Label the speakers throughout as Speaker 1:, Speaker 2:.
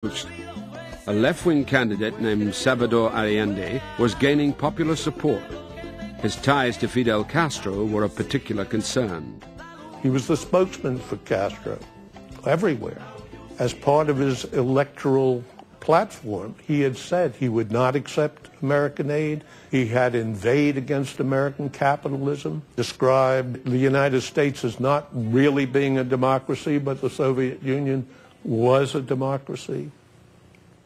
Speaker 1: A left-wing candidate named Salvador Allende was gaining popular support. His ties to Fidel Castro were of particular concern.
Speaker 2: He was the spokesman for Castro everywhere. As part of his electoral platform, he had said he would not accept American aid. He had inveighed against American capitalism, described the United States as not really being a democracy, but the Soviet Union was a democracy.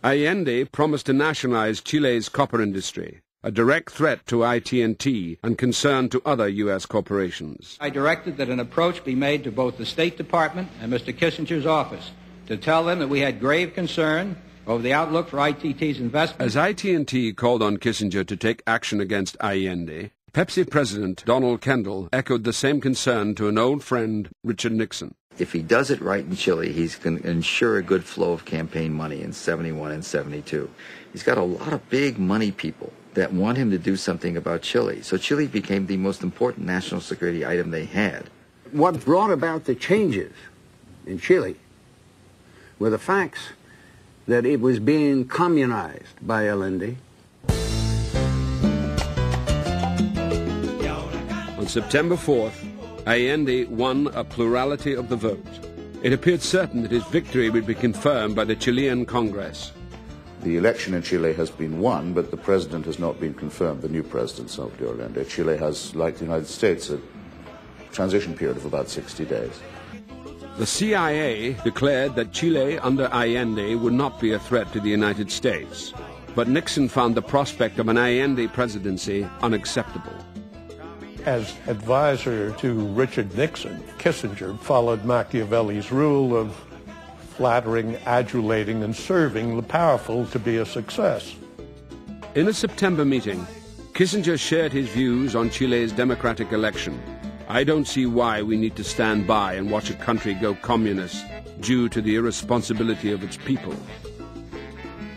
Speaker 1: Allende promised to nationalize Chile's copper industry, a direct threat to IT&T and concern to other U.S. corporations.
Speaker 3: I directed that an approach be made to both the State Department and Mr. Kissinger's office to tell them that we had grave concern over the outlook for ITT's investment.
Speaker 1: As IT&T called on Kissinger to take action against Allende, Pepsi President Donald Kendall echoed the same concern to an old friend, Richard Nixon.
Speaker 4: If he does it right in Chile, he's going to ensure a good flow of campaign money in 71 and 72. He's got a lot of big money people that want him to do something about Chile. So Chile became the most important national security item they had.
Speaker 5: What brought about the changes in Chile were the facts that it was being communized by Allende.
Speaker 1: On September 4th, Allende won a plurality of the vote. It appeared certain that his victory would be confirmed by the Chilean Congress.
Speaker 6: The election in Chile has been won, but the president has not been confirmed, the new president, Salvador Allende. Chile has, like the United States, a transition period of about 60 days.
Speaker 1: The CIA declared that Chile under Allende would not be a threat to the United States, but Nixon found the prospect of an Allende presidency unacceptable.
Speaker 2: As advisor to Richard Nixon, Kissinger followed Machiavelli's rule of flattering, adulating, and serving the powerful to be a success.
Speaker 1: In a September meeting, Kissinger shared his views on Chile's democratic election. I don't see why we need to stand by and watch a country go communist due to the irresponsibility of its people.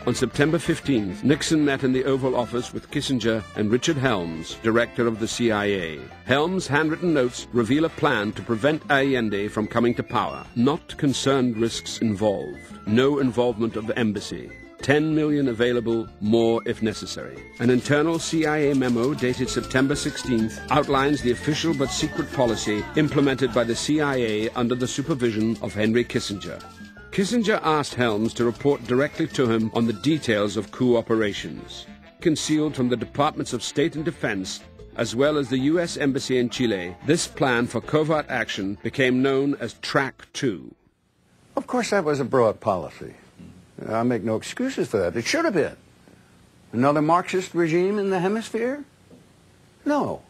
Speaker 1: On September 15th, Nixon met in the Oval Office with Kissinger and Richard Helms, director of the CIA. Helms' handwritten notes reveal a plan to prevent Allende from coming to power. Not concerned risks involved. No involvement of the embassy. 10 million available, more if necessary. An internal CIA memo dated September 16th outlines the official but secret policy implemented by the CIA under the supervision of Henry Kissinger. Kissinger asked Helms to report directly to him on the details of coup operations. Concealed from the Departments of State and Defense, as well as the U.S. Embassy in Chile, this plan for covert action became known as Track 2.
Speaker 5: Of course, that was a broad policy. I make no excuses for that. It should have been. Another Marxist regime in the hemisphere? No.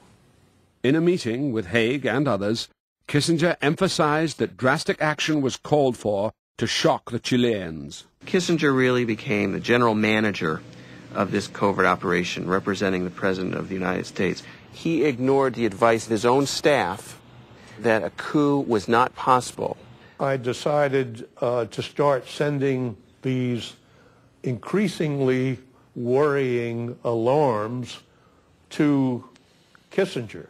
Speaker 1: In a meeting with Haig and others, Kissinger emphasized that drastic action was called for to shock the Chileans.
Speaker 7: Kissinger really became the general manager of this covert operation, representing the President of the United States. He ignored the advice of his own staff that a coup was not possible.
Speaker 2: I decided to start sending these increasingly worrying alarms to Kissinger,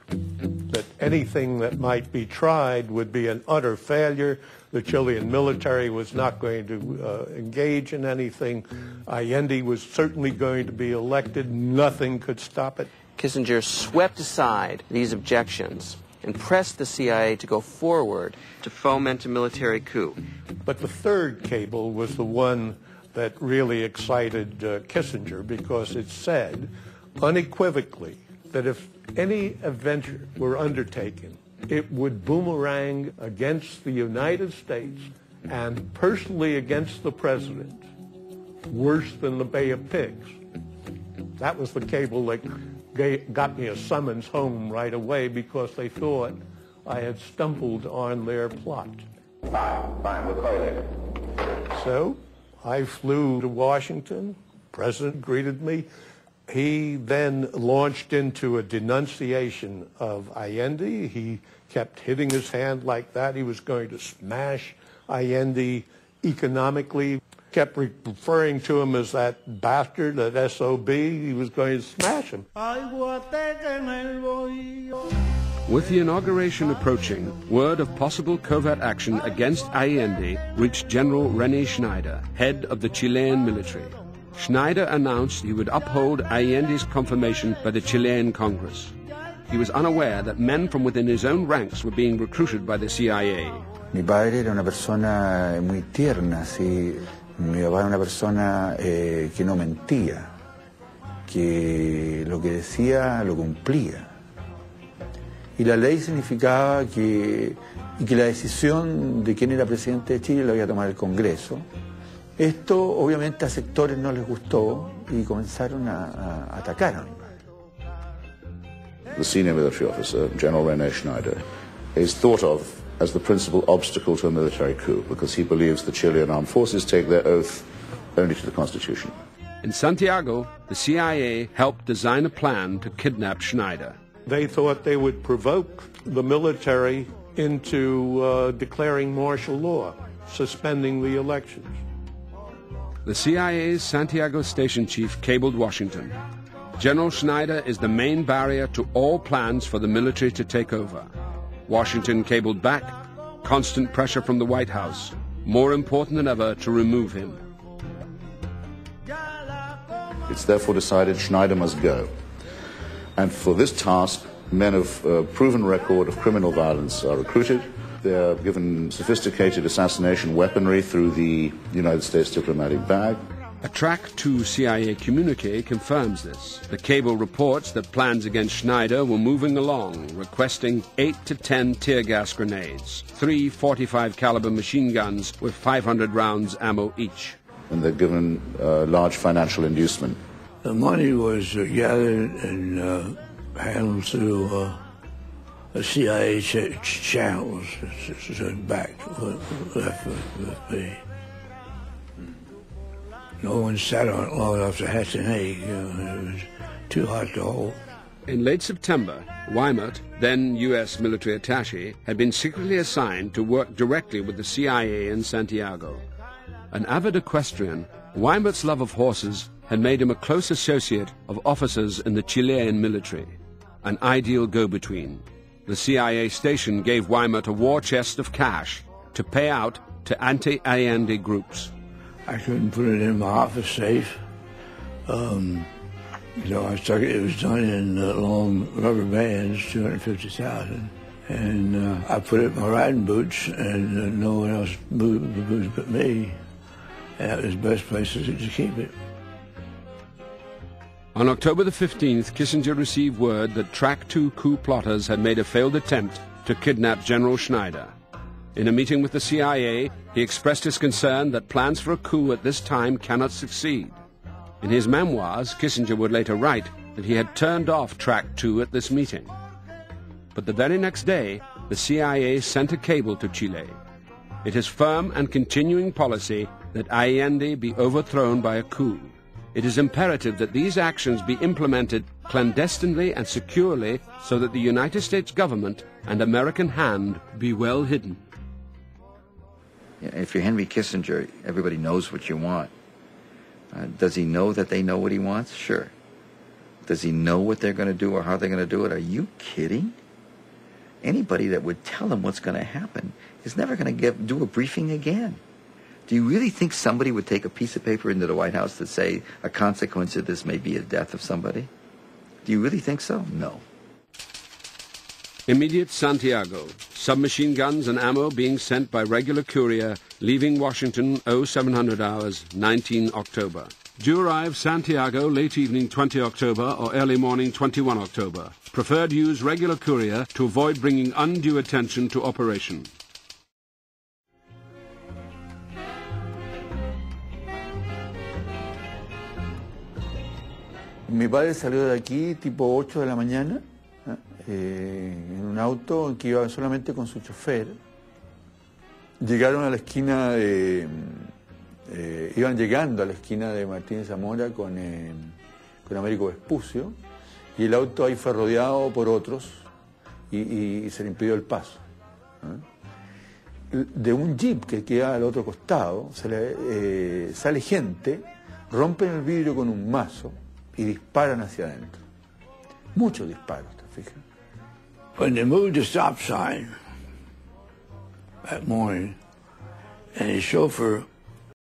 Speaker 2: that anything that might be tried would be an utter failure. The Chilean military was not going to engage in anything. Allende was certainly going to be elected. Nothing could stop it.
Speaker 7: Kissinger swept aside these objections and pressed the CIA to go forward to foment a military coup.
Speaker 2: But the third cable was the one that really excited Kissinger, because it said unequivocally that if any adventure were undertaken, it would boomerang against the United States and personally against the president, worse than the Bay of Pigs. That was the cable that got me a summons home right away, because they thought I had stumbled on their plot.
Speaker 6: Fine, we'll call you later.
Speaker 2: So I flew to Washington. The president greeted me. He then launched into a denunciation of Allende. He kept hitting his hand like that. He was going to smash Allende economically. Kept referring to him as that bastard, that SOB. He was going to smash him.
Speaker 1: With the inauguration approaching, word of possible covert action against Allende reached General René Schneider, head of the Chilean military. Schneider announced he would uphold Allende's confirmation by the Chilean Congress. He was unaware that men from within his own ranks were being recruited by the CIA.
Speaker 8: Mi padre era una persona muy tierna, sí. Mi papá era una persona que no mentía, que lo que decía lo cumplía. Y la ley significaba que la decisión de quién era presidente de Chile la había tomado el Congreso. Esto obviamente a sectores no les gustó y comenzaron a atacar a mi padre.
Speaker 6: The senior military officer, General René Schneider, is thought of as the principal obstacle to a military coup because he believes the Chilean armed forces take their oath only to the Constitution.
Speaker 1: In Santiago, the CIA helped design a plan to kidnap Schneider.
Speaker 2: They thought they would provoke the military into declaring martial law, suspending the elections.
Speaker 1: The CIA's Santiago station chief cabled Washington. General Schneider is the main barrier to all plans for the military to take over. Washington cabled back, constant pressure from the White House, more important than ever to remove him.
Speaker 6: It's therefore decided Schneider must go. And for this task, men of proven record of criminal violence are recruited. They are given sophisticated assassination weaponry through the United States diplomatic bag.
Speaker 1: A Track 2 CIA communique confirms this. The cable reports that plans against Schneider were moving along, requesting 8 to 10 tear gas grenades, 3 .45 caliber machine guns with 500 rounds ammo each.
Speaker 6: And they're given large financial inducement.
Speaker 9: The money was gathered and handled through CIA channels back left with me. No one sat on it long enough to hatch an egg. It was too hot to hold.
Speaker 1: In late September, Weimert, then U.S. military attaché, had been secretly assigned to work directly with the CIA in Santiago. An avid equestrian, Weimert's love of horses had made him a close associate of officers in the Chilean military, an ideal go-between. The CIA station gave Weimert a war chest of cash to pay out to anti-Allende groups.
Speaker 9: I couldn't put it in my office safe. So I stuck it. It was done in long rubber bands, 250,000. And I put it in my riding boots, and no one else moved the boots but me. And that was the best place to keep it.
Speaker 1: On October the 15th, Kissinger received word that Track 2 coup plotters had made a failed attempt to kidnap General Schneider. In a meeting with the CIA, he expressed his concern that plans for a coup at this time cannot succeed. In his memoirs, Kissinger would later write that he had turned off Track 2 at this meeting. But the very next day, the CIA sent a cable to Chile. It is firm and continuing policy that Allende be overthrown by a coup. It is imperative that these actions be implemented clandestinely and securely so that the United States government and American hand be well hidden.
Speaker 4: If you're Henry Kissinger, everybody knows what you want. Does he know that they know what he wants? Sure. Does he know what they're going to do or how they're going to do it? Are you kidding? Anybody that would tell him what's going to happen is never going to do a briefing again. Do you really think somebody would take a piece of paper into the White House to say a consequence of this may be the death of somebody? Do you really think so? No.
Speaker 1: Immediate Santiago, submachine guns and ammo being sent by regular courier, leaving Washington 0700 hours, 19 October. Due arrive Santiago late evening 20 October or early morning 21 October. Preferred use regular courier to avoid bringing undue attention to operation.
Speaker 8: Mi padre salió de aquí tipo 8 de la mañana en un auto que iba solamente con su chofer. Llegaron a la esquina iban llegando a la esquina de Martín Zamora con Américo Vespucio, y el auto ahí fue rodeado por otros y se le impidió el paso. De un jeep que queda al otro costado sale gente, rompen el vidrio con un mazo y disparan hacia adentro. Muchos disparos, ¿te fijas?
Speaker 9: When they moved the stop sign that morning, and his chauffeur